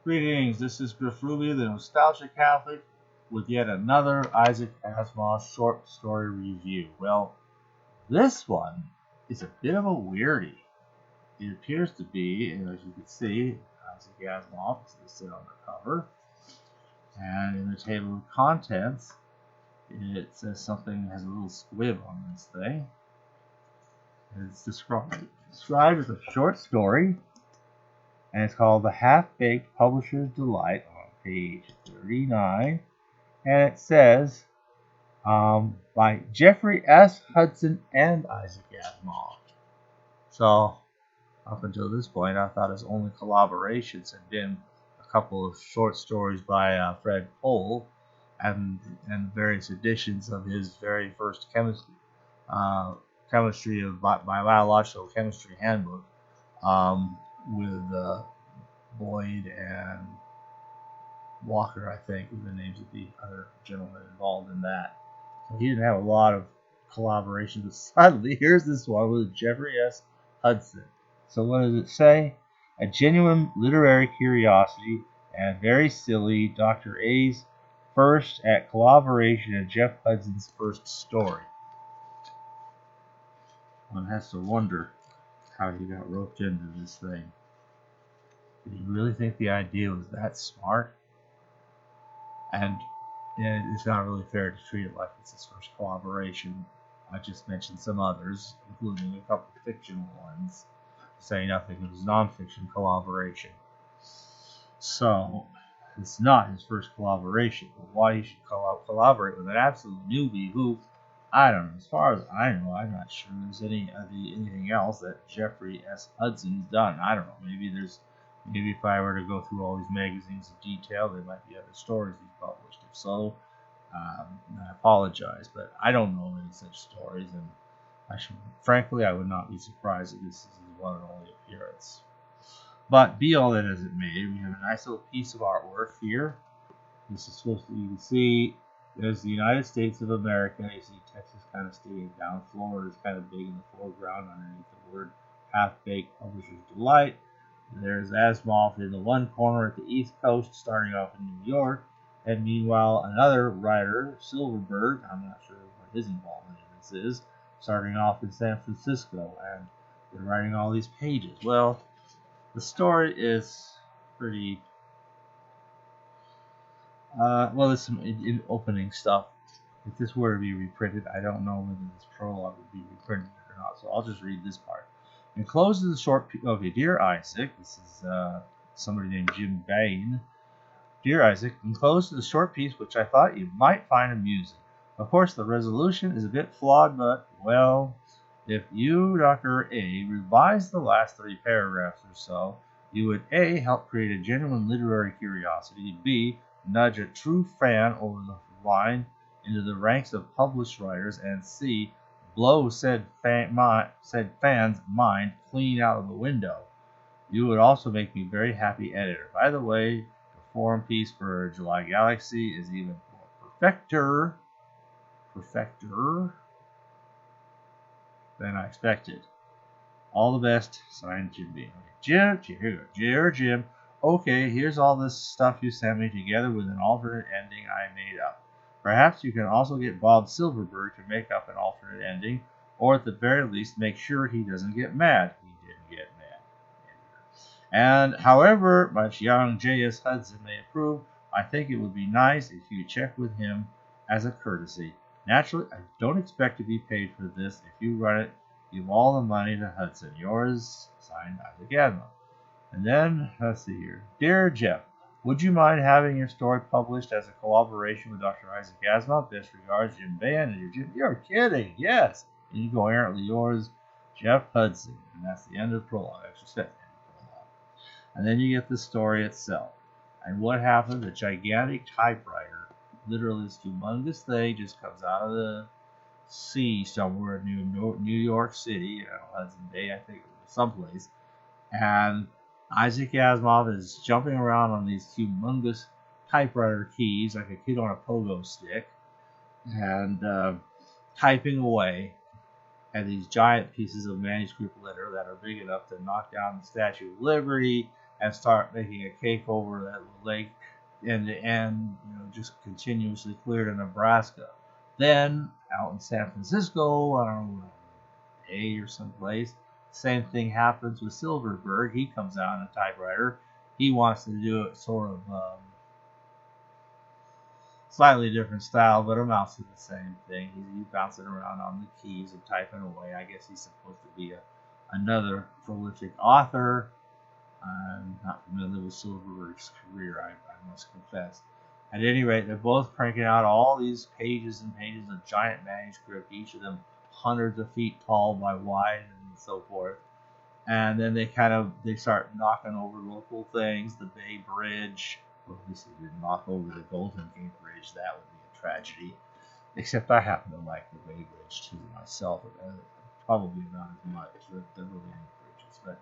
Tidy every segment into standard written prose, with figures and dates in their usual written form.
Greetings, this is Griff Ruby, the Nostalgia Catholic, with yet another Isaac Asimov short story review. Well, this one is a bit of a weirdie. It appears to be, as you can see, Isaac Asimov is listed on the cover, and in the table of contents, it says something has a little squib on this thing. It's described as a short story, and it's called The Half-Baked Publisher's Delight on page 39. And it says, by Jeffrey S. Hudson and Isaac Asimov. So, up until this point, I thought his only collaborations had been a couple of short stories by Fred Cole and various editions of his very first chemistry of biological chemistry handbook with Boyd and Walker, I think, were the names of the other gentlemen involved in that. So he didn't have a lot of collaborations, but suddenly here's this one with Jeffrey S. Hudson. So what does it say? A genuine literary curiosity and very silly Dr. A's first at collaboration in Jeff Hudson's first story. One has to wonder how he got roped into this thing. Did he really think the idea was that smart? And it's not really fair to treat it like it's his first collaboration. I just mentioned some others, including a couple of fictional ones, to say nothing of his non-fiction collaboration. So, it's not his first collaboration, but why he should collaborate with an absolute newbie who, I don't know, as far as I know, I'm not sure there's anything else that Jeffrey S. Hudson's done. I don't know, maybe if I were to go through all these magazines in detail, there might be other stories he's published. If so, I apologize, but I don't know any such stories, and frankly, I would not be surprised if this is his one and only appearance. But be all that as it may, we have a nice little piece of artwork here. This is supposed to, you can see, there's the United States of America. You see Texas kind of sticking down. Florida is kind of big in the foreground underneath the word Half-Baked Publisher's Delight. There's Asimov in the one corner at the East Coast, starting off in New York. And meanwhile, another writer, Silverberg, I'm not sure what his involvement in this is, starting off in San Francisco. And they're writing all these pages. Well, the story is pretty... there's some opening stuff. If this were to be reprinted, I don't know whether this prologue would be reprinted or not, so I'll just read this part. Enclosed is a short piece. Okay, Dear Isaac, this is somebody named Jim Bain. Dear Isaac, enclosed is a short piece which I thought you might find amusing. Of course, the resolution is a bit flawed, but, well, if you, Dr. A, revise the last 3 paragraphs or so, you would A, help create a genuine literary curiosity, B, nudge a true fan over the line into the ranks of published writers, and C, blow said fan's mind clean out of the window. You would also make me very happy editor. By the way, the forum piece for July Galaxy is even more perfecter than I expected. All the best, signed Jim B. Jim. Okay, here's all this stuff you sent me together with an alternate ending I made up. Perhaps you can also get Bob Silverberg to make up an alternate ending, or at the very least make sure he doesn't get mad. He didn't get mad. And however much young J.S. Hudson may approve, I think it would be nice if you check with him as a courtesy. Naturally, I don't expect to be paid for this. If you run it, give all the money to Hudson. Yours, signed Isaac Asimov. And then, let's see here. Dear Jeff, would you mind having your story published as a collaboration with Dr. Isaac Asimov? Best regards, Jim Ban. And you're kidding, yes. And you go errantly yours, Jeff Hudson. And that's the end of the prologue. Extra step. And then you get the story itself. And what happens? A gigantic typewriter, literally this humongous thing, just comes out of the sea somewhere in New York City, Hudson Bay, I think, someplace. And Isaac Asimov is jumping around on these humongous typewriter keys like a kid on a pogo stick and typing away at these giant pieces of manuscript litter that are big enough to knock down the Statue of Liberty and start making a cake over that lake, and just continuously clear to Nebraska. Then out in San Francisco, I don't know, A or someplace, same thing happens with Silverberg. He comes out on a typewriter. He wants to do it sort of slightly different style, but amounts to the same thing. He's bouncing around on the keys and typing away. I guess he's supposed to be another prolific author. I'm not familiar with Silverberg's career, I must confess. At any rate, they're both cranking out all these pages and pages of giant manuscript, each of them hundreds of feet tall by wide and so forth. And then they start knocking over local things, the Bay Bridge. Well, at least they didn't knock over the Golden Gate Bridge. That would be a tragedy. Except I happen to like the Bay Bridge too myself. Probably not as much as the really bridges, but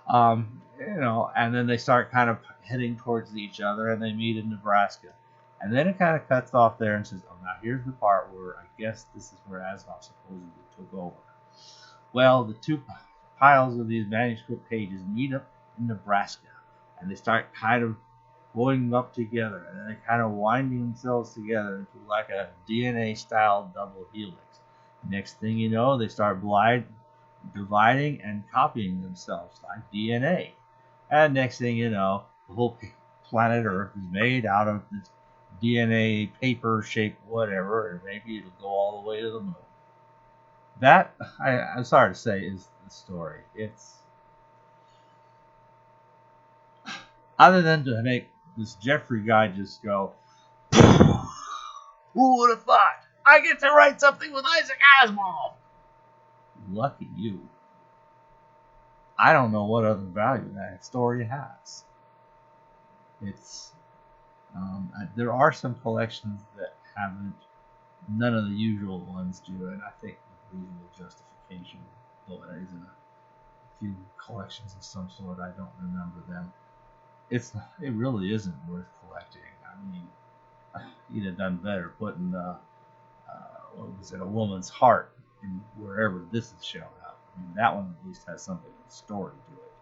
and then they start kind of heading towards each other, and they meet in Nebraska. And then it kind of cuts off there and says, oh, now here's the part where I guess this is where Asimov supposedly took over. Well, the two piles of these manuscript pages meet up in Nebraska, and they start kind of going up together, and they're kind of winding themselves together into like a DNA-style double helix. Next thing you know, they start dividing and copying themselves like DNA. And next thing you know, the whole planet Earth is made out of this DNA paper shaped whatever, and maybe it'll go all the way to the moon. That, I'm sorry to say, is the story. It's other than to make this Jeffrey guy just go, who would have thought? I get to write something with Isaac Asimov. Lucky you. I don't know what other value that story has. It's there are some collections that haven't, none of the usual ones do, and I think with reasonable justification, though there isn't a few collections of some sort. I don't remember them. It really isn't worth collecting. I mean, you'd have done better putting what was it, A Woman's Heart, in wherever this is shown up. I mean, that one at least has something of a story to it.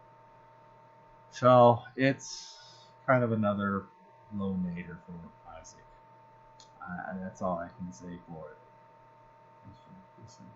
So it's kind of another low nader for Isaac. That's all I can say for it. Thanks for listening.